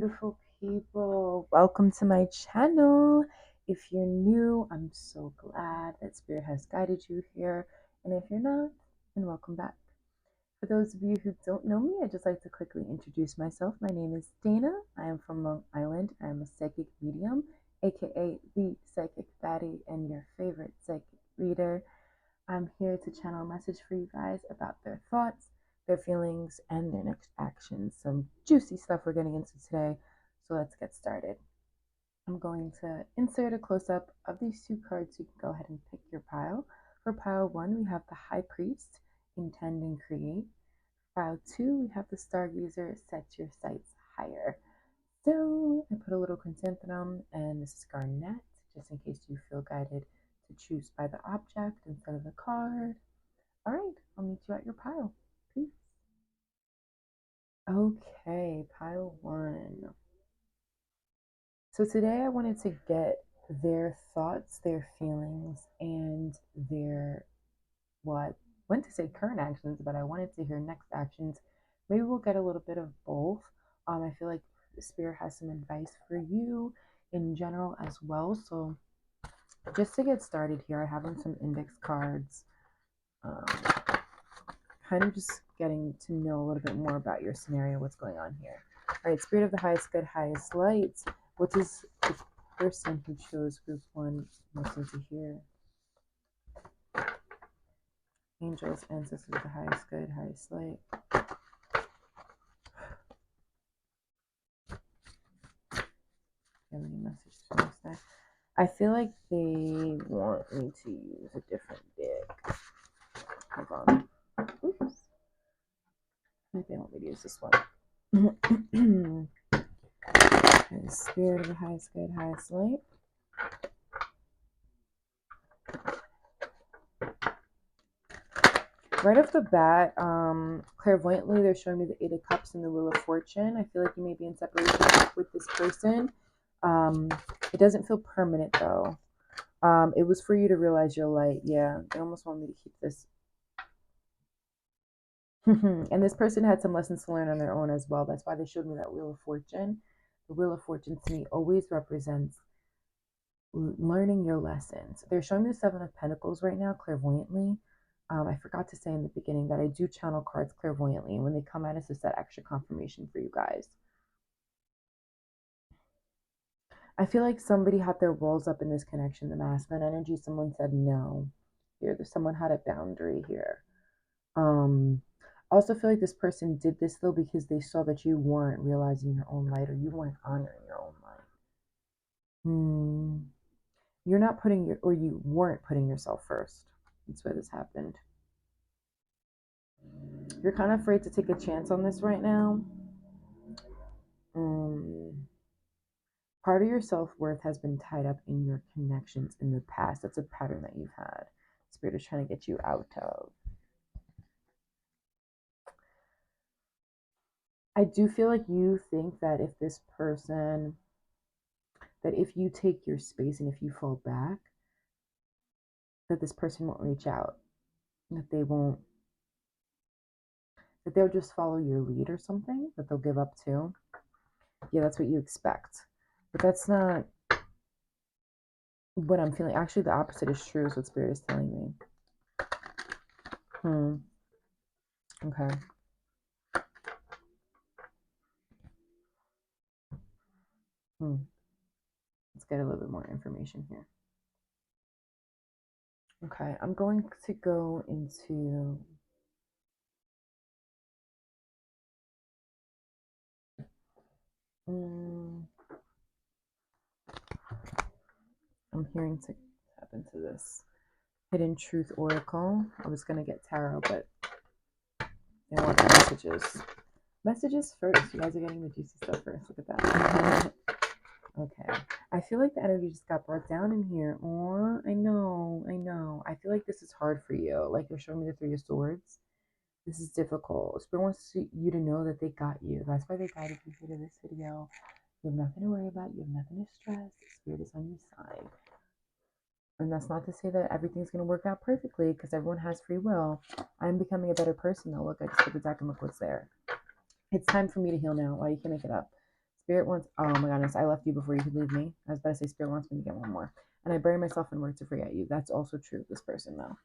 beautiful people. Welcome to my channel. If you're new, I'm so glad that Spirit has guided you here. And if you're not, then welcome back. For those of you who don't know me, I'd just like to quickly introduce myself. My name is Dana. I am from Long Island. I'm a psychic medium, aka the Psychic Baddie and your favorite psychic reader. I'm here to channel a message for you guys about their thoughts, their feelings, and their next actions. Some juicy stuff we're getting into today. So let's get started. I'm going to insert a close-up of these two cards. You can go ahead and pick your pile. For pile 1, we have the High Priest, Intend and Create. Pile 2, we have the Stargazer, Set Your Sights Higher. So I put a little chrysanthemum, and this is garnet, just in case you feel guided to choose by the object instead of the card. All right, I'll meet you at your pile. Peace. Okay, pile 1. So today I wanted to get their thoughts, their feelings, and their, well, I went to say current actions, but I wanted to hear next actions. Maybe we'll get a little bit of both. I feel like Spirit has some advice for you in general as well. So just to get started here, I have some index cards, kind of just getting to know a little bit more about your scenario, what's going on here. All right, Spirit of the Highest Good, Highest Light. What does the person who chose group 1 listen to hear? Angels, ancestors of the highest good, highest light. Give me a message to us there. I feel like they want me to use a different deck. Hold on. Oops. I think they want me to use this one. Okay, Spirit of the highest good, highest light. Right off the bat, clairvoyantly, they're showing me the Eight of Cups and the Wheel of Fortune. I feel like you may be in separation with this person. It doesn't feel permanent, though. It was for you to realize your light. Yeah, they almost want me to keep this. And this person had some lessons to learn on their own as well. That's why they showed me that Wheel of Fortune. The Wheel of Fortune to me always represents learning your lessons. They're showing me the Seven of Pentacles right now, clairvoyantly. I forgot to say in the beginning that I do channel cards clairvoyantly, and when they come out, it's just that extra confirmation for you guys. I feel like somebody had their walls up in this connection, the masculine energy. Someone said no. Here, someone had a boundary here. I also feel like this person did this though because they saw that you weren't realizing your own light, or you weren't honoring your own light. You're not putting you weren't putting yourself first. That's why this happened. You're kind of afraid to take a chance on this right now. Part of your self-worth has been tied up in your connections in the past. That's a pattern that you've had. Spirit is trying to get you out of. I do feel like you think that if this person, that if you take your space and if you fall back, that this person won't reach out, that they won't, that they'll just follow your lead or something, that they'll give up too. Yeah, that's what you expect. But that's not what I'm feeling. Actually, the opposite is true, is what Spirit is telling me. Okay. Let's get a little bit more information here. Okay, I'm going to go into I'm hearing to tap into this Hidden Truth Oracle. I was going to get tarot, but they want the messages. Messages first. You guys are getting the juicy stuff first. Look at that. Okay. I feel like the energy just got brought down in here. Oh, I know. I feel like this is hard for you. Like you're showing me the Three of Swords. This is difficult. Spirit wants you to know that they got you. That's why they guided you here to this video. You have nothing to worry about. You have nothing to stress. Spirit is on your side. And that's not to say that everything's going to work out perfectly, because everyone has free will. I'm becoming a better person though. Look, I just put the deck and look what's there. It's time for me to heal now. Why you can't make it up? Spirit wants, oh my goodness, I left you before you could leave me. I was about to say, Spirit wants me to get one more. And I bury myself in work to forget you. That's also true of this person, though.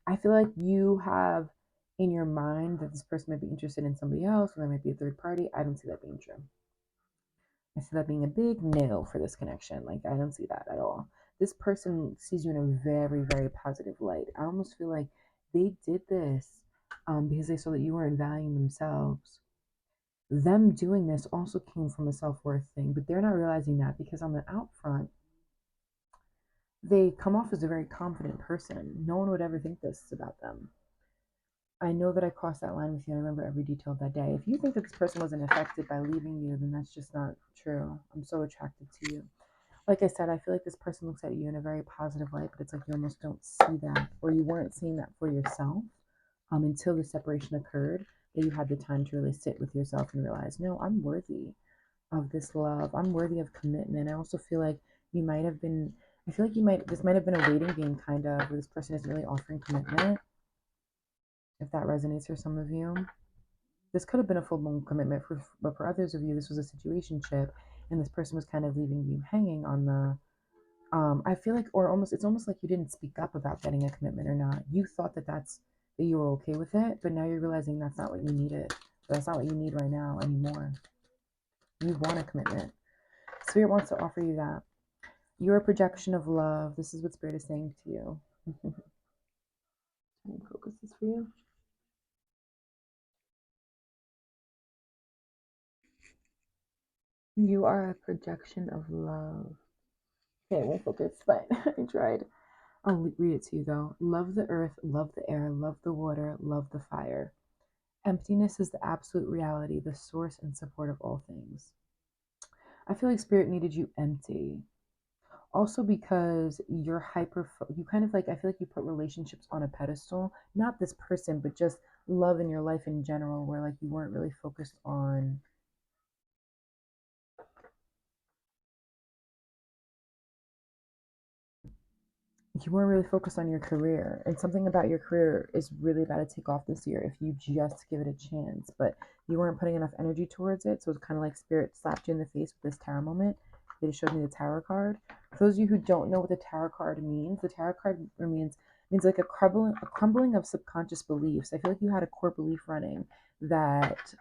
I feel like you have in your mind that this person might be interested in somebody else, or there might be a third party. I don't see that being true. I see that being a big no for this connection. Like, I don't see that at all. This person sees you in a very, very positive light. I almost feel like they did this because they saw that you weren't valuing themselves. Them doing this also came from a self worth thing, but they're not realizing that because on the out front, they come off as a very confident person. No one would ever think this about them. I know that I crossed that line with you. I remember every detail of that day. If you think that this person wasn't affected by leaving you, then that's just not true. I'm so attracted to you. Like I said, I feel like this person looks at you in a very positive light, but it's like you almost don't see that, or you weren't seeing that for yourself until the separation occurred, that you had the time to really sit with yourself and realize, no, I'm worthy of this love. I'm worthy of commitment. I also feel like you might have been, I feel like this might have been a waiting game kind of, where this person isn't really offering commitment, if that resonates for some of you. This could have been a full-blown commitment but for others of you, this was a situationship, and this person was kind of leaving you hanging on the I feel like, or almost, it's almost like you didn't speak up about getting a commitment or not. You thought that you were okay with it, but now you're realizing that's not what you needed. That's not what you need right now anymore. You want a commitment. Spirit wants to offer you that. You're a projection of love. This is what Spirit is saying to you. Let me focus this for you. You are a projection of love. Okay, I won't focus, but I tried. I'll read it to you though. Love the earth, love the air, love the water, love the fire. Emptiness is the absolute reality, the source and support of all things. I feel like Spirit needed you empty. Also because you're you kind of like, I feel like you put relationships on a pedestal. Not this person, but just love in your life in general, where like you weren't really focused on, your career, and something about your career is really about to take off this year if you just give it a chance, but you weren't putting enough energy towards it. So it's kind of like Spirit slapped you in the face with this tarot moment. They just showed me the tarot card. For those of you who don't know what the tarot card means, the tarot card means like a crumbling of subconscious beliefs. I feel like you had a core belief running that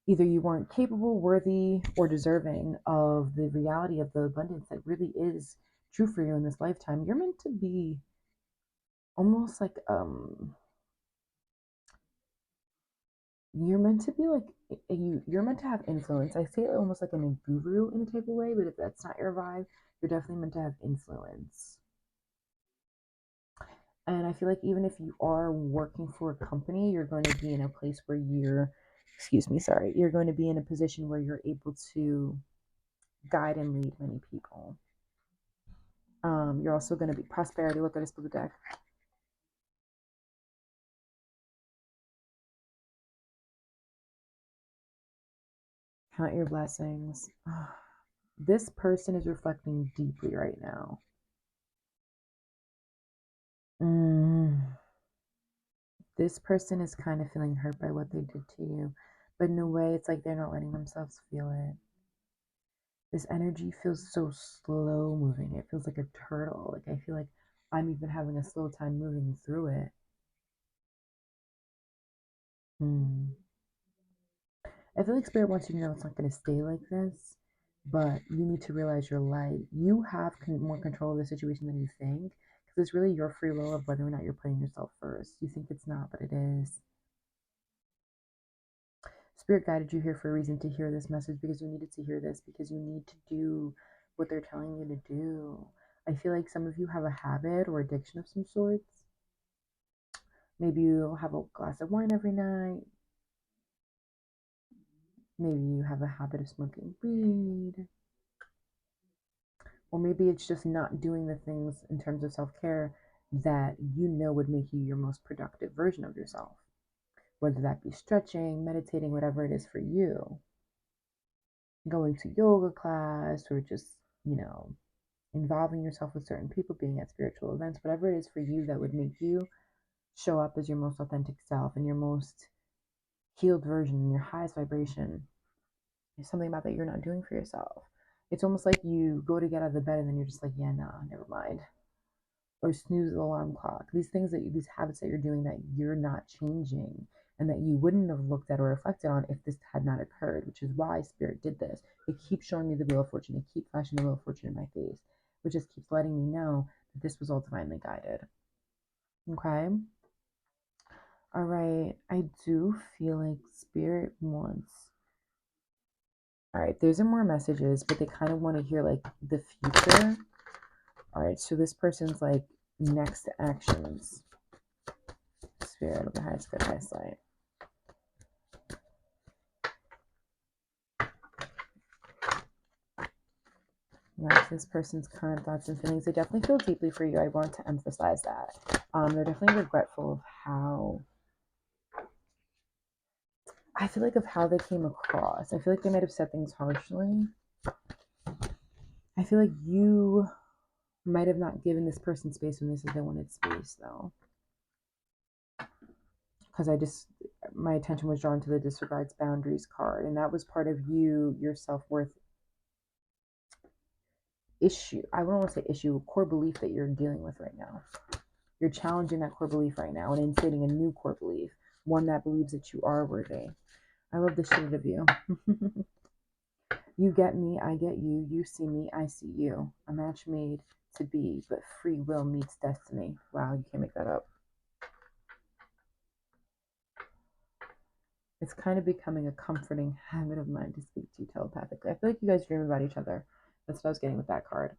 either you weren't capable, worthy, or deserving of the reality of the abundance that really is true for you in this lifetime. You're meant to be almost like you're meant to be like you're meant to have influence. I say it almost like a guru in a type of way, but if that's not your vibe, you're definitely meant to have influence. And I feel like even if you are working for a company, you're going to be in a place where excuse me, sorry, you're going to be in a position where you're able to guide and lead many people. You're also going to be prosperity. Look at this blue deck. Count your blessings. This person is reflecting deeply right now. This person is kind of feeling hurt by what they did to you, but in a way, it's like they're not letting themselves feel it. This energy feels so slow moving. It feels like a turtle. Like I feel like I'm even having a slow time moving through it. Hmm. I feel like Spirit wants you to know it's not going to stay like this, but you need to realize your light. You have more control of the situation than you think, because it's really your free will of whether or not you're putting yourself first. You think it's not, but it is. Spirit guided you here for a reason to hear this message, because you needed to hear this, because you need to do what they're telling you to do. I feel like some of you have a habit or addiction of some sorts. Maybe you have a glass of wine every night. Maybe you have a habit of smoking weed. Or maybe it's just not doing the things in terms of self-care that you know would make you your most productive version of yourself. Whether that be stretching, meditating, whatever it is for you. Going to yoga class, or just, involving yourself with certain people, being at spiritual events, whatever it is for you that would make you show up as your most authentic self and your most healed version, your highest vibration. There's something about that you're not doing for yourself. It's almost like you go to get out of the bed and then you're just like, yeah, nah, never mind. Or snooze the alarm clock. These habits that you're doing that you're not changing and that you wouldn't have looked at or reflected on if this had not occurred, which is why Spirit did this. It keeps showing me the Wheel of Fortune. It keeps flashing the Wheel of Fortune in my face, which just keeps letting me know that this was all divinely guided. Okay? All right. I do feel like Spirit wants. All right, there's more messages, but they kind of want to hear like the future. All right, so this person's like next actions. Spirit of the highest good, highest light. Yeah, this person's current thoughts and feelings. They definitely feel deeply for you. I want to emphasize that. They're definitely regretful of how. I feel like of how they came across. I feel like they might have said things harshly. I feel like you might have not given this person space when they said they wanted space, though. Because my attention was drawn to the disregards boundaries card, and that was part of you, your self-worth issue. I wouldn't want to say issue, core belief that you're dealing with right now. You're challenging that core belief right now and instating a new core belief, one that believes that you are worthy. I love the shade of you. You get me, I get you. You see me, I see you. A match made to be, but free will meets destiny. Wow, you can't make that up. It's kind of becoming a comforting habit of mine to speak to you telepathically. I feel like you guys dream about each other. That's what I was getting with that card.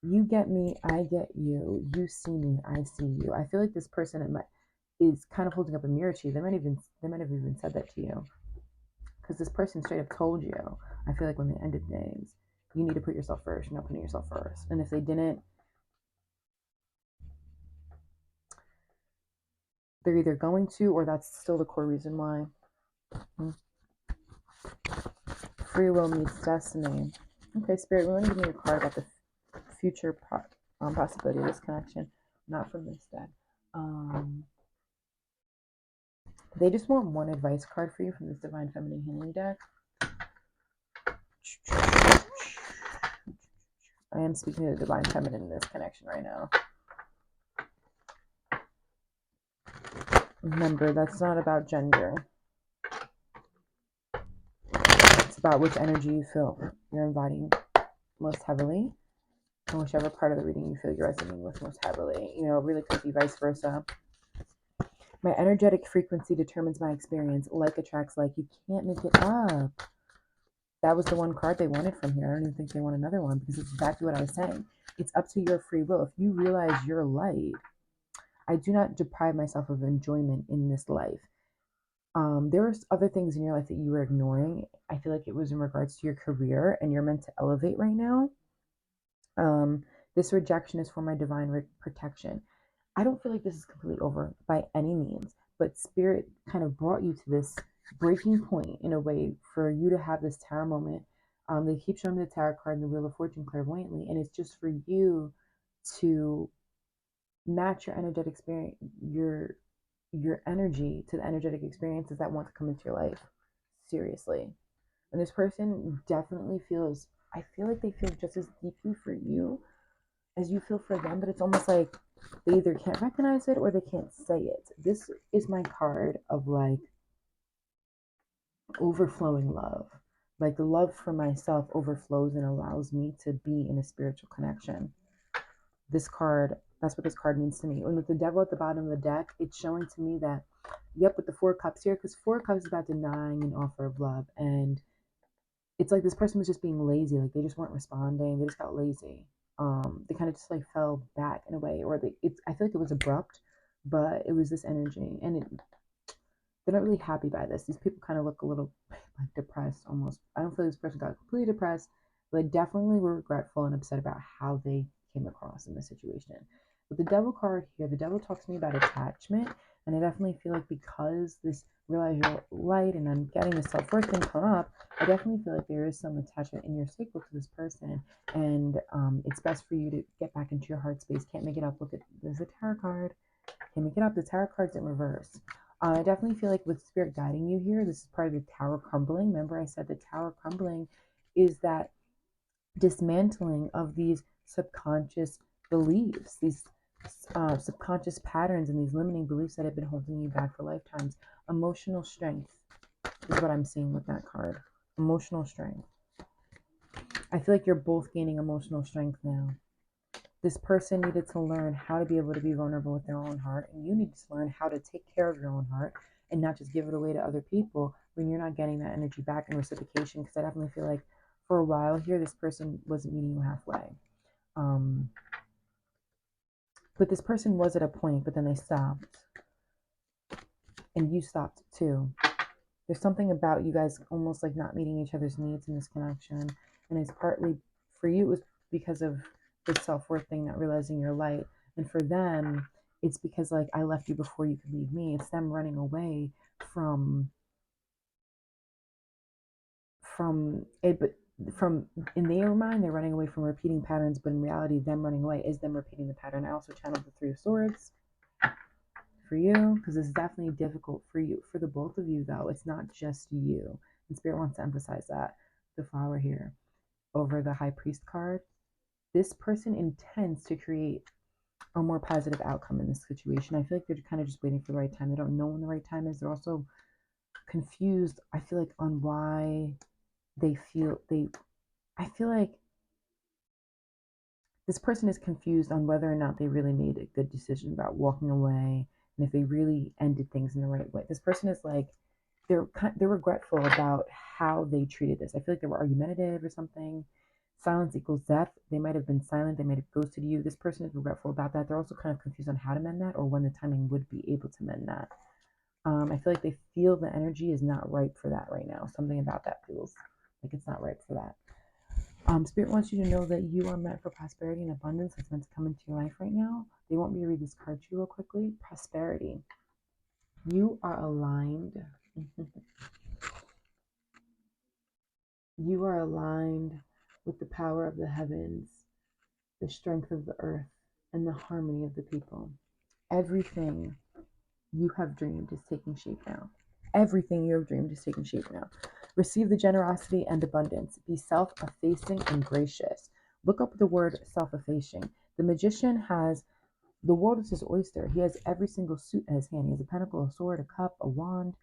You get me, I get you. You see me, I see you. I feel like this person is kind of holding up a mirror to you. They might have even said that to you, because this person straight up told you. I feel like when they ended things, you need to put yourself first. You're not putting yourself first, and if they didn't, they're either going to, or that's still the core reason why. Free will meets destiny. Okay, Spirit, we want to give me a card about the future possibility of this connection, not from this deck. They just want one advice card for you from this Divine Feminine Healing deck. I am speaking to the Divine Feminine in this connection right now. Remember, that's not about gender. It's about which energy you feel you're embodying most heavily, and whichever part of the reading you feel you're resonating with most heavily. You know, it really could be vice versa. My energetic frequency determines my experience. Like attracts like. You can't make it up. That was the one card they wanted from here. I don't even think they want another one, because it's exactly what I was saying. It's up to your free will. If you realize you're light, I do not deprive myself of enjoyment in this life. There were other things in your life that you were ignoring. I feel like it was in regards to your career, and you're meant to elevate right now. This rejection is for my divine protection. I don't feel like this is completely over by any means, but Spirit kind of brought you to this breaking point in a way for you to have this tarot moment. They keep showing me the tarot card and the Wheel of Fortune clairvoyantly, and it's just for you to match your energetic experience, your energy to the energetic experiences that want to come into your life. Seriously. And this person definitely feels, I feel like they feel just as deeply for you as you feel for them, but it's almost like they either can't recognize it or they can't say it. This is my card of like overflowing love. Like the love for myself overflows and allows me to be in a spiritual connection. This card, that's what this card means to me. And with the devil at the bottom of the deck, it's showing to me that, yep, with the Four Cups here, because Four Cups is about denying an offer of love. And it's like this person was just being lazy. Like they just weren't responding. They just got lazy. They kind of just like fell back in a way, or I feel like it was abrupt, but it was this energy, and they're not really happy by this. These people kind of look a little like depressed almost. I don't feel like this person got completely depressed, but they definitely were regretful and upset about how they came across in this situation. With the devil card here, the devil talks to me about attachment, and I definitely feel like because this realize you're light and I'm getting the self-worth thing come up, I definitely feel like there is some attachment in your cycle to this person, and it's best for you to get back into your heart space. Can't make it up. Look at, there's a tarot card. Can't make it up. The tarot card's in reverse. I definitely feel like with spirit guiding you here, this is part of the tower crumbling. Remember, I said the tower crumbling is that dismantling of these subconscious beliefs, these subconscious patterns, and these limiting beliefs that have been holding you back for lifetimes. Emotional strength is what I'm seeing with that card. Emotional strength. I feel like you're both gaining emotional strength now. This person needed to learn how to be able to be vulnerable with their own heart, and you need to learn how to take care of your own heart and not just give it away to other people when you're not getting that energy back in reciprocation. Because I definitely feel like for a while here, this person wasn't meeting you halfway. Um, but this person was at a point, but then they stopped, and you stopped too. There's something about you guys almost like not meeting each other's needs in this connection, and it's partly for you, it was because of the self-worth thing, not realizing your light, and for them it's because like I left you before you could leave me. It's them running away from it, but from in their mind they're running away from repeating patterns, but in reality them running away is them repeating the pattern. I also channeled the Three of Swords for you because it's definitely difficult for you, for the both of you though. It's not just you, and Spirit wants to emphasize that. The flower here over the High Priest card, this person intends to create a more positive outcome in this situation. I feel like they're kind of just waiting for the right time. They don't know when the right time is. They're also confused, I feel like, on why I feel like this person is confused on whether or not they really made a good decision about walking away and if they really ended things in the right way. This person is like, they're regretful about how they treated this. I feel like they were argumentative or something. Silence equals death. They might have been silent. They might have ghosted you. This person is regretful about that. They're also kind of confused on how to mend that or when the timing would be able to mend that. I feel like they feel the energy is not ripe for that right now. Something about that feels like it's not ripe for that. Spirit wants you to know that you are meant for prosperity and abundance. That's meant to come into your life right now. They want me to read this card to you real quickly. Prosperity. You are aligned. You are aligned with the power of the heavens, the strength of the earth, and the harmony of the people. Everything you have dreamed is taking shape now. Everything you have dreamed is taking shape now. Receive the generosity and abundance. Be self-effacing and gracious. Look up the word self-effacing. The magician has the world is his oyster. He has every single suit in his hand. He has a pentacle, a sword, a cup, a wand.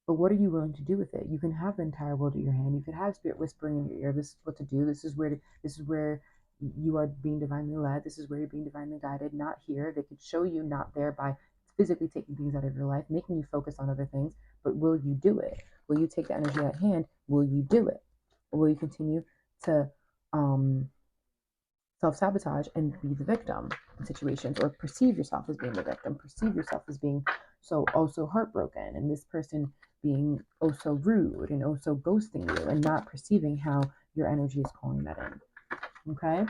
But what are you willing to do with it? You can have the entire world at your hand. You could have spirit whispering in your ear. This is what to do. This is where you are being divinely led. This is where you're being divinely guided. Not here. They could show you not there by physically taking things out of your life, making you focus on other things. But will you do it? Will you take the energy at hand? Will you do it? Or will you continue to self-sabotage and be the victim in situations, or perceive yourself as being the victim, perceive yourself as being so also heartbroken, and this person being oh so rude and oh so ghosting you and not perceiving how your energy is calling that in. Okay,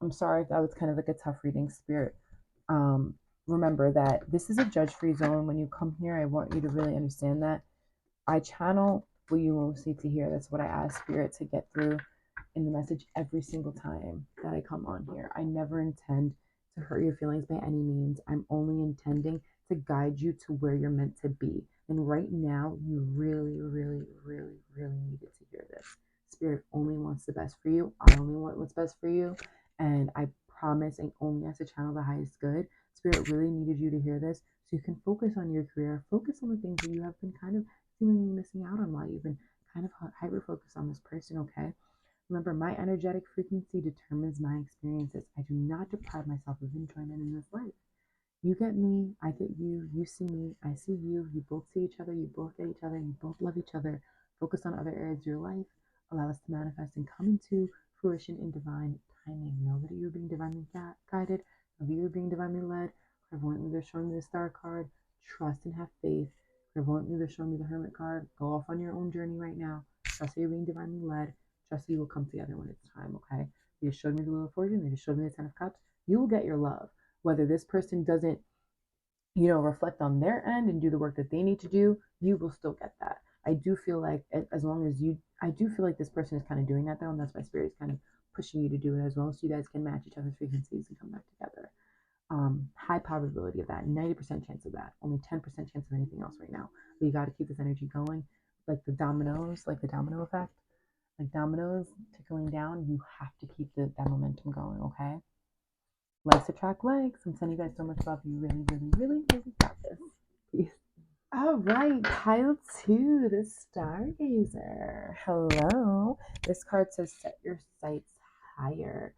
I'm sorry if that was kind of like a tough reading, Spirit. Remember that this is a judge-free zone. When you come here, I want you to really understand that I channel what you most need to hear. That's what I ask Spirit to get through in the message every single time that I come on here. I never intend to hurt your feelings by any means. I'm only intending to guide you to where you're meant to be. And right now, you really, really, really, really needed to hear this. Spirit only wants the best for you. I only want what's best for you. And I promise I only have to channel the highest good. Spirit really needed you to hear this so you can focus on your career, focus on the things that you have been kind of seemingly missing out on while you've been kind of hyper focused on this person, okay? Remember, my energetic frequency determines my experiences. I do not deprive myself of enjoyment in this life. You get me, I get you, you see me, I see you, you both see each other, you both get each other, you both love each other. Focus on other areas of your life. Allow us to manifest and come into fruition in divine timing. Know that you're being divinely guided, know that you're being divinely led. Clairvoyantly, they're showing me the star card. Trust and have faith. Clairvoyantly, they're showing me the hermit card. Go off on your own journey right now. Trust that you're being divinely led. Trust that you will come together when it's time, okay? They just showed me the Wheel of Fortune. They just showed me the Ten of Cups. You will get your love. Whether this person doesn't, reflect on their end and do the work that they need to do, you will still get that. I do feel like as long as I do feel like this person is kind of doing that though, and that's why Spirit is kind of pushing you to do it as well, so you guys can match each other's frequencies and come back together. high probability of that, 90% chance of that, only 10% chance of anything else right now. But you got to keep this energy going, like the dominoes, like the domino effect, like dominoes tickling down. You have to keep that momentum going, okay? Likes attract likes. I'm sending you guys so much love. You really, really, really, really got this. Peace. All right, pile two, the Stargazer. Hello. This card says set your sights higher.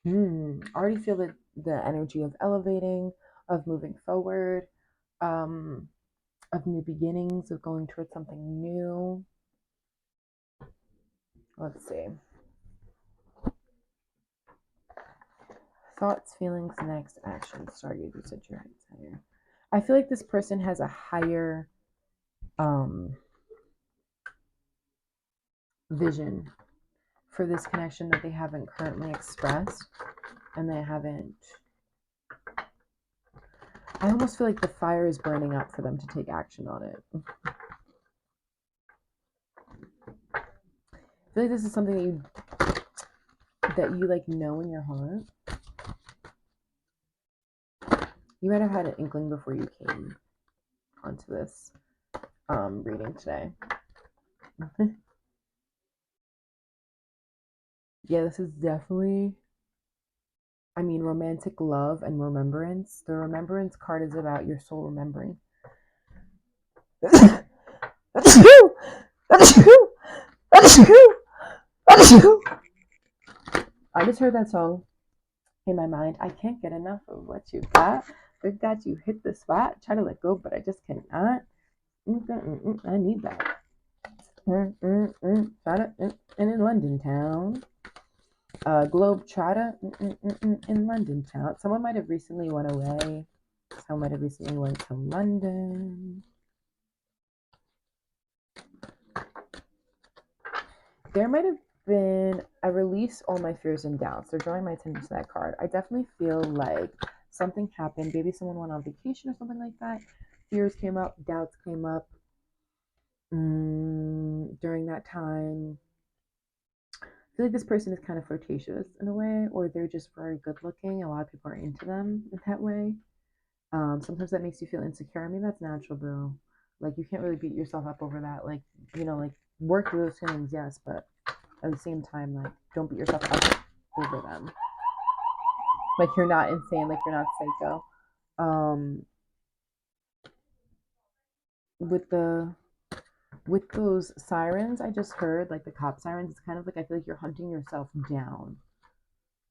Already feel the energy of elevating, of moving forward, of new beginnings, of going towards something new. Let's see. Thoughts, feelings, next action. Stargazer, set your sights higher. I feel like this person has a higher vision for this connection that they haven't currently expressed, and they haven't. I almost feel like the fire is burning up for them to take action on it. I feel like this is something that you like know in your heart. You might have had an inkling before you came onto this reading today. Yeah, this is definitely, I mean, romantic love and remembrance. The remembrance card is about your soul remembering. That's you. That's you. That's you. That's you. I just heard that song in my mind. I can't get enough of what you got. Good that you hit the spot. Try to let go, but I just cannot. I need that. Trotter in London town. Globe Trotter in London town. Someone might have recently went away. Someone might have recently went to London. There might have been, I release all my fears and doubts. They're drawing my attention to that card. I definitely feel like something happened. Maybe someone went on vacation or something like that. Fears came up, doubts came up during that time. I feel like this person is kind of flirtatious in a way, or they're just very good looking. A lot of people are into them in that way. Sometimes that makes you feel insecure. I mean, that's natural, boo. Like, you can't really beat yourself up over that. Like, like, work through those feelings, yes, but at the same time, like, don't beat yourself up over them. Like, you're not insane. Like, you're not psycho. With those sirens I just heard, like the cop sirens, it's kind of like I feel like you're hunting yourself down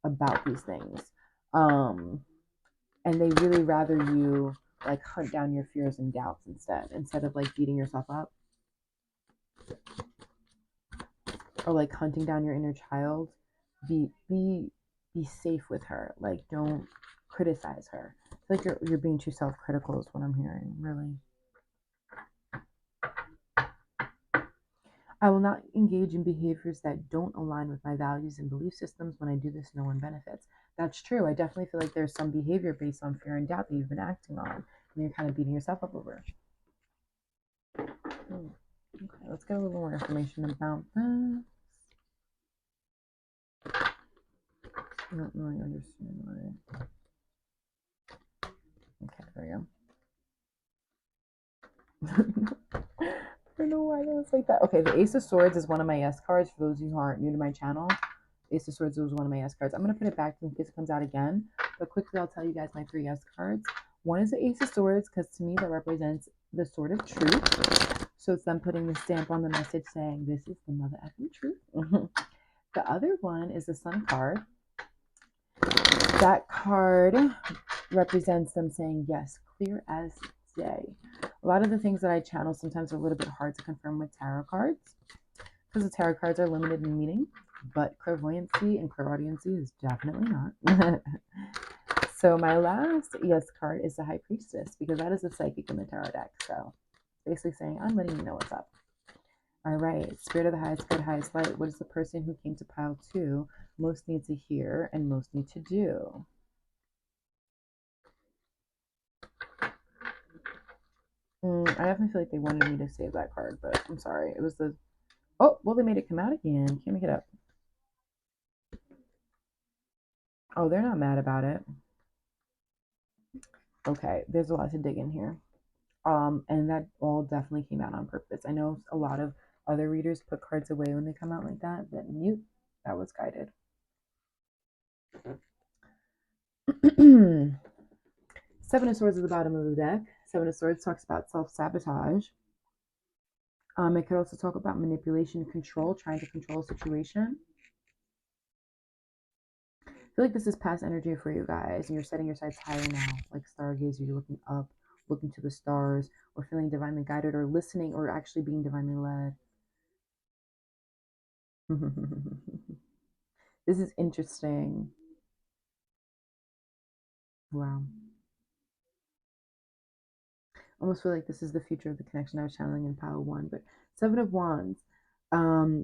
about these things. And they really rather you like hunt down your fears and doubts instead of like beating yourself up or like hunting down your inner child. Be safe with her. Like, don't criticize her. I feel like you're being too self-critical is what I'm hearing, really. I will not engage in behaviors that don't align with my values and belief systems. When I do this, no one benefits. That's true. I definitely feel like there's some behavior based on fear and doubt that you've been acting on, and you're kind of beating yourself up over. Okay, let's get a little more information about this. I don't really understand why. Okay, there we go. I don't know why that was like that. Okay, the Ace of Swords is one of my yes cards. For those of you who aren't new to my channel, Ace of Swords was one of my yes cards. I'm going to put it back in case it comes out again. But quickly, I'll tell you guys my 3 yes cards. One is the Ace of Swords because to me that represents the sword of truth. So it's them putting the stamp on the message saying, this is the mother effing truth. The other one is the Sun card. That card represents them saying, yes, clear as day. A lot of the things that I channel sometimes are a little bit hard to confirm with tarot cards because the tarot cards are limited in meaning, but clairvoyancy and clairaudiency is definitely not. So my last yes card is the High Priestess because that is the psychic in the tarot deck. So basically saying, I'm letting you know what's up. All right, Spirit of the highest good, highest light. What is the person who came to pile 2 most need to hear and most need to do? I definitely feel like they wanted me to save that card, but I'm sorry. It was the... Oh, well, they made it come out again. Can't make it up. Oh, they're not mad about it. Okay, there's a lot to dig in here. And that all definitely came out on purpose. I know a lot of other readers put cards away when they come out like that, but mute, that was guided. Seven of Swords at the bottom of the deck. Seven of Swords talks about self-sabotage. It could also talk about manipulation, control, trying to control a situation. I feel like this is past energy for you guys, and you're setting your sights higher now, like stargazer. You're looking up, looking to the stars, or feeling divinely guided, or listening, or actually being divinely led. This is interesting. Wow. Almost feel like this is the future of the connection I was channeling in pile one. But Seven of Wands.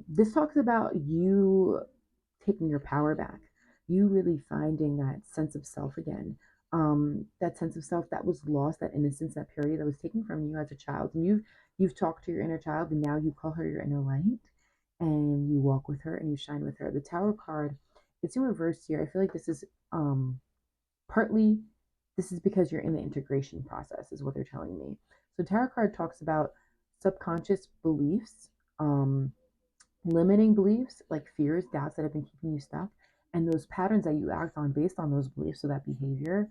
This talks about you taking your power back, you really finding that sense of self again. That sense of self that was lost, that innocence, that purity that was taken from you as a child. And you've talked to your inner child, and now you call her your inner light, and you walk with her and you shine with her. The Tower card, it's in reverse here. I feel like this is partly this is because you're in the integration process, is what they're telling me. So tarot card talks about subconscious beliefs, um, limiting beliefs like fears, doubts that have been keeping you stuck, and those patterns that you act on based on those beliefs, so that behavior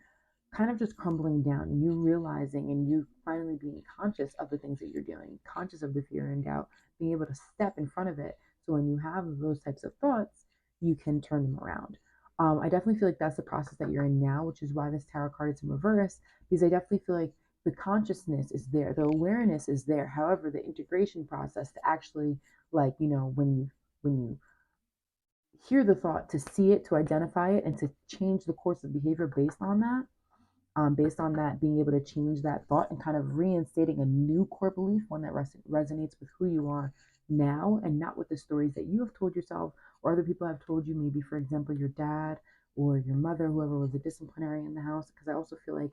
kind of just crumbling down, and you realizing and you finally being conscious of the things that you're doing, conscious of the fear and doubt, being able to step in front of it. So when you have those types of thoughts, you can turn them around. I definitely feel like that's the process that you're in now, which is why this tarot card is in reverse, because I definitely feel like the consciousness is there, the awareness is there. However, the integration process to actually, like, when you hear the thought, to see it, to identify it, and to change the course of behavior based on that, being able to change that thought and kind of reinstating a new core belief, one that resonates with who you are now and not with the stories that you have told yourself or other people have told you, maybe, for example, your dad or your mother, whoever was a disciplinary in the house. Because I also feel like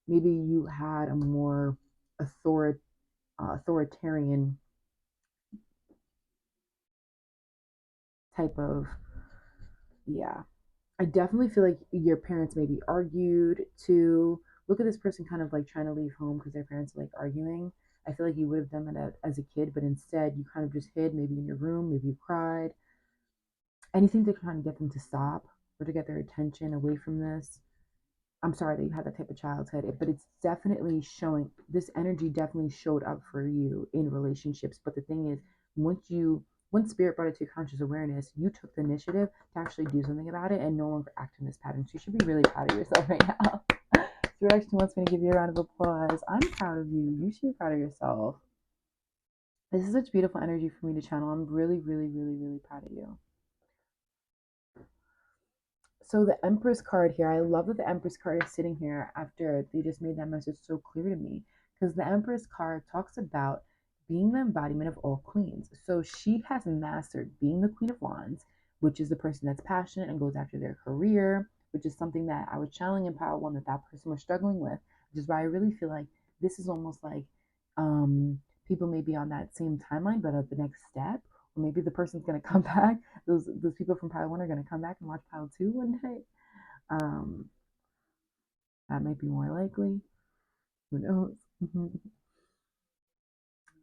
maybe you had a more authoritarian type of, yeah. I definitely feel like your parents maybe argued too. Look at this person kind of like trying to leave home because their parents are like arguing. I feel like you would have done that as a kid, but instead you kind of just hid, maybe in your room, maybe you cried. Anything to kind of get them to stop or to get their attention away from this. I'm sorry that you had that type of childhood, but it's definitely showing, this energy definitely showed up for you in relationships. But the thing is, once spirit brought it to your conscious awareness, you took the initiative to actually do something about it and no longer act in this pattern. So you should be really proud of yourself right now. Spirit actually wants me to give you a round of applause. I'm proud of you. You should be proud of yourself. This is such beautiful energy for me to channel. I'm really, really, really, really proud of you. So the Empress card here, I love that the Empress card is sitting here after they just made that message so clear to me, because the Empress card talks about being the embodiment of all queens. So she has mastered being the Queen of Wands, which is the person that's passionate and goes after their career, which is something that I was channeling in Power One, that person was struggling with, which is why I really feel like this is almost like people may be on that same timeline, but at the next step, or maybe the person's going to come back. Those people from pile one are going to come back and watch pile two one day. Um, that might be more likely. Who knows?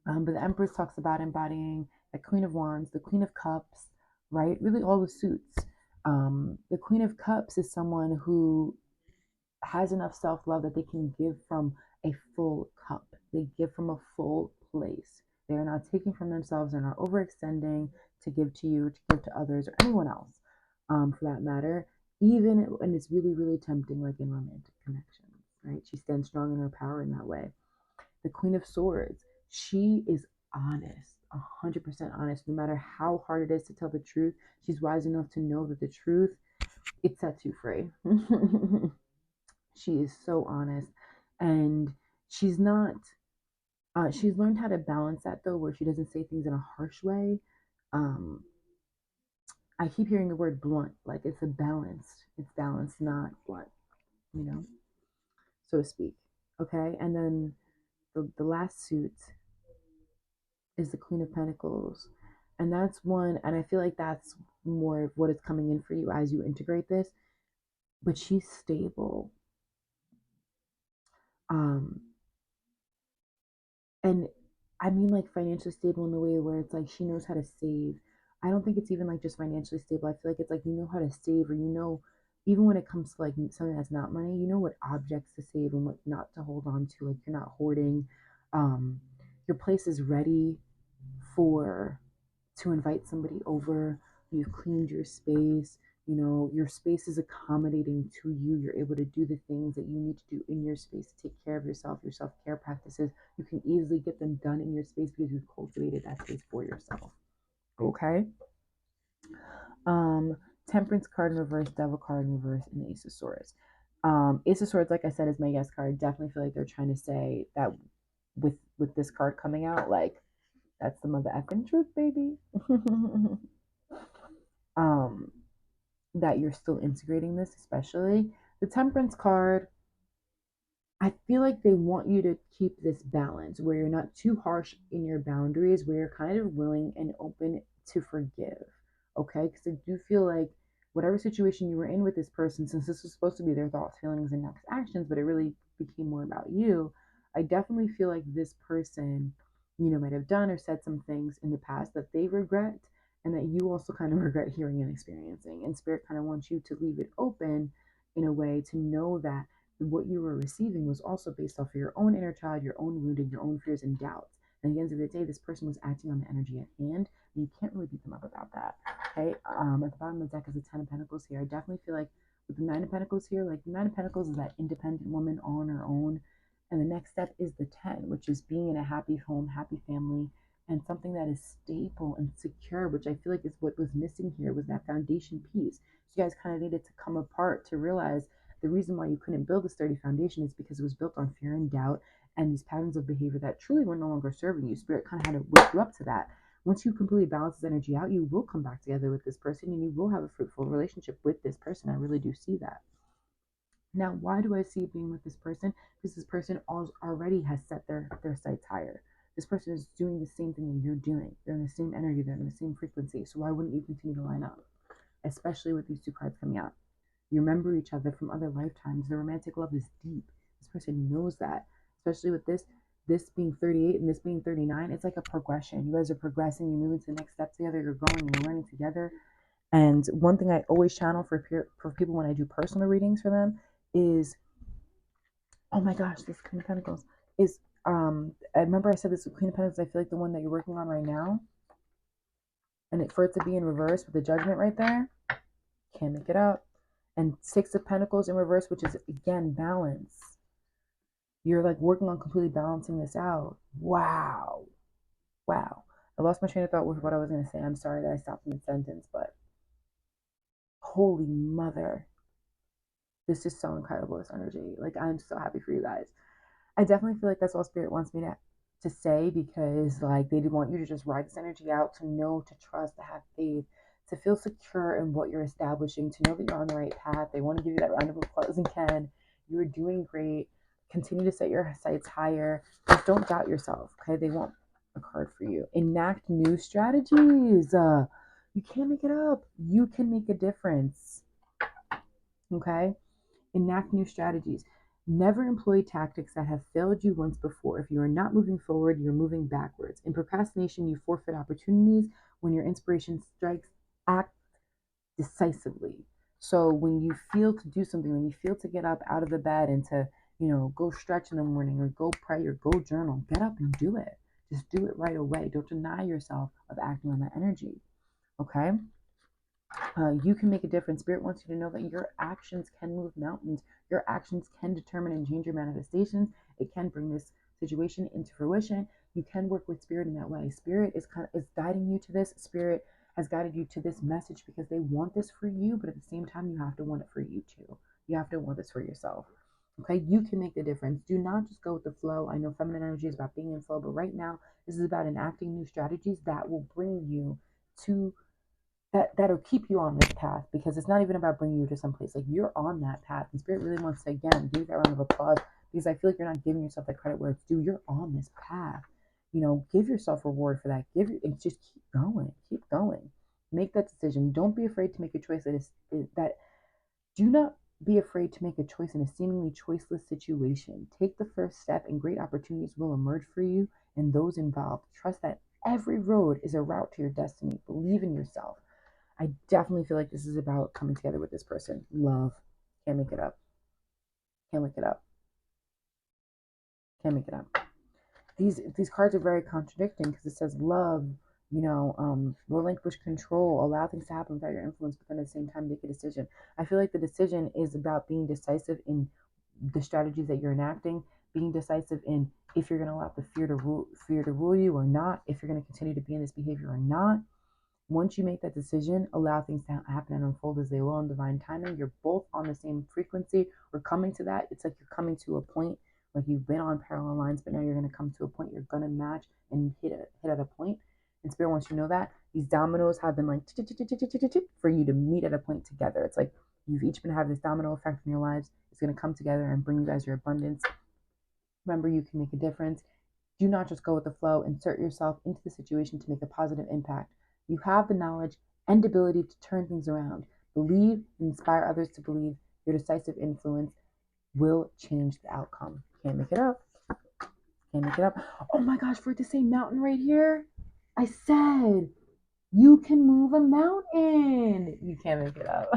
But the Empress talks about embodying the Queen of Wands, the Queen of Cups, right? Really, all the suits. The Queen of Cups is someone who has enough self love that they can give from a full cup. They give from a full place. They are not taking from themselves. They're not overextending to give to you, to give to others, or anyone else, for that matter. Even when it's really, really tempting, like in romantic connections, right? She stands strong in her power in that way. The Queen of Swords, she is honest, 100% honest. No matter how hard it is to tell the truth, she's wise enough to know that the truth, it sets you free. She is so honest, and she's not she's learned how to balance that though, where she doesn't say things in a harsh way. um I keep hearing the word blunt, like it's balanced, not blunt, you know, so to speak. Okay, and then the last suit is the Queen of Pentacles, and that's one, and I feel like that's more of what is coming in for you as you integrate this. But she's stable, Um, and I mean like financially stable in the way where it's like she knows how to save. I don't think it's even like just financially stable. I feel like it's like you know how to save, or you know, even when it comes to like something that's not money, you know what objects to save and what not to hold on to. Like you're not hoarding. Um, your place is ready for to invite somebody over. You've cleaned your space. You know, your space is accommodating to you. You're able to do the things that you need to do in your space to take care of yourself, your self care practices. You can easily get them done in your space because you've cultivated that space for yourself. Okay. Um, Temperance card in reverse, Devil card in reverse, and the Ace of Swords. Ace of Swords, like I said, is my guest card. Definitely feel like they're trying to say that with this card coming out, like that's the mother effing truth, baby. um, that you're still integrating this, especially the Temperance card. I feel like they want you to keep this balance where you're not too harsh in your boundaries, where you're kind of willing and open to forgive. Okay. Because I do feel like whatever situation you were in with this person, since this was supposed to be their thoughts, feelings, and next actions, but it really became more about you, I definitely feel like this person, you know, might have done or said some things in the past that they regret and that you also kind of regret hearing and experiencing. And Spirit kind of wants you to leave it open in a way to know that what you were receiving was also based off of your own inner child, your own wounding, your own fears and doubts. And at the end of the day, this person was acting on the energy at hand, and you can't really beat them up about that. Okay. At the bottom of the deck is the Ten of Pentacles here. I definitely feel like with the Nine of Pentacles here, like the Nine of Pentacles is that independent woman on her own. And the next step is the 10, which is being in a happy home, happy family, and something that is stable and secure, which I feel like is what was missing here was that foundation piece. So you guys kind of needed to come apart to realize the reason why you couldn't build a sturdy foundation is because it was built on fear and doubt and these patterns of behavior that truly were no longer serving you. Spirit kind of had to wake you up to that. Once you completely balance this energy out, you will come back together with this person and you will have a fruitful relationship with this person. I really do see that. Now, why do I see it being with this person? Because this person already has set their sights higher. This person is doing the same thing that you're doing. They're in the same energy, they're in the same frequency. So why wouldn't you continue to line up? Especially with these two cards coming out. You remember each other from other lifetimes. The romantic love is deep. This person knows that. Especially with this being 38 and this being 39, it's like a progression. You guys are progressing, you're moving to the next step together, you're growing, you're learning together. And one thing I always channel for people when I do personal readings for them is, oh my gosh, this Queen of Pentacles is I remember I said this with Queen of Pentacles, I feel like the one that you're working on right now, and for it to be in reverse with the Judgment right there, can't make it up. And Six of Pentacles in reverse, which is again balance. You're like working on completely balancing this out. Wow. Wow. I lost my train of thought with what I was going to say. I'm sorry that I stopped mid sentence, but holy mother. This is so incredible, this energy. Like, I'm so happy for you guys. I definitely feel like that's all Spirit wants me to say, because like they do want you to just ride this energy out, to know, to trust, to have faith, to feel secure in what you're establishing, to know that you're on the right path. They want to give you that round of applause and can. You're doing great. Continue to set your sights higher. Just don't doubt yourself. Okay. They want a card for you. Enact new strategies. You can't make it up. You can make a difference. Okay. Enact new strategies. Never employ tactics that have failed you once before. If you are not moving forward, you're moving backwards. In procrastination, you forfeit opportunities. When your inspiration strikes, act decisively. So when you feel to do something, when you feel to get up out of the bed and to, you know, go stretch in the morning or go pray or go journal, get up and do it. Just do it right away. Don't deny yourself of acting on that energy. Okay? You can make a difference. Spirit wants you to know that your actions can move mountains. Your actions can determine and change your manifestations. It can bring this situation into fruition. You can work with Spirit in that way. Spirit is guiding you to this. Spirit has guided you to this message because they want this for you, but at the same time, you have to want it for you too. You have to want this for yourself. Okay, you can make the difference. Do not just go with the flow. I know feminine energy is about being in flow, but right now, this is about enacting new strategies that will bring you to that'll keep you on this path, because it's not even about bringing you to some place. Like, you're on that path, and Spirit really wants to again give you that round of applause, because I feel like you're not giving yourself the credit where it's due. You're on this path. You know, give yourself reward for that. And just keep going, make that decision. Don't be afraid to make a choice that is that do not be afraid to make a choice in a seemingly choiceless situation. Take the first step, and great opportunities will emerge for you and those involved. Trust that every road is a route to your destiny. Believe in yourself. I definitely feel like this is about coming together with this person. Love. Can't make it up. Can't make it up. Can't make it up. These cards are very contradicting because it says love, relinquish control, allow things to happen without your influence, but then at the same time make a decision. I feel like the decision is about being decisive in the strategies that you're enacting, being decisive in if you're going to allow the fear to rule you or not, if you're going to continue to be in this behavior or not. Once you make that decision, allow things to happen and unfold as they will in divine timing. You're both on the same frequency or coming to that. It's like you're coming to a point, like you've been on parallel lines, but now you're going to come to a point you're going to match and hit at a point. And Spirit wants you to know that these dominoes have been like for you to meet at a point together. It's like you've each been having this domino effect in your lives. It's going to come together and bring you guys your abundance. Remember, you can make a difference. Do not just go with the flow. Insert yourself into the situation to make a positive impact. You have the knowledge and ability to turn things around. Believe and inspire others to believe. Your decisive influence will change the outcome. Can't make it up. Can't make it up. Oh my gosh, for it to say mountain right here, I said you can move a mountain. You can't make it up.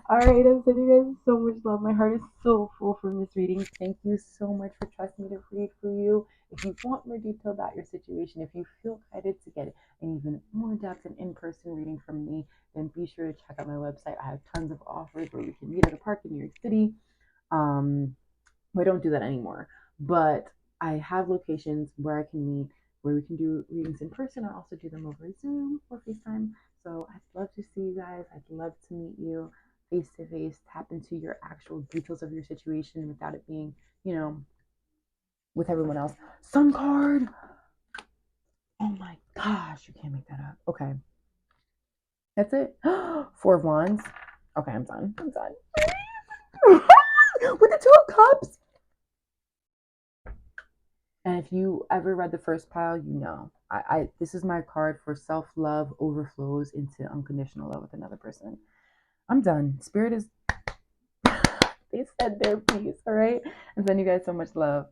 All right, I'm sending you guys so much love. My heart is so full from this reading. Thank you so much for trusting me to read for you. If you want more detail about your situation, if you feel guided to get an even more depth and in-person reading from me, then be sure to check out my website. I have tons of offers where we can meet at a park in New York City. I don't do that anymore, but I have locations where I can meet, where we can do readings in person. I also do them over Zoom or FaceTime. So I'd love to see you guys. I'd love to meet you face to face, tap into your actual details of your situation without it being, with everyone else. Sun card. Oh my gosh, you can't make that up. Okay. That's it. Four of Wands. Okay, I'm done. I'm done. With the Two of Cups. And if you ever read the first pile, you know. I this is my card for self-love overflows into unconditional love with another person. I'm done. Spirit is they said their piece, all right? And send you guys so much love.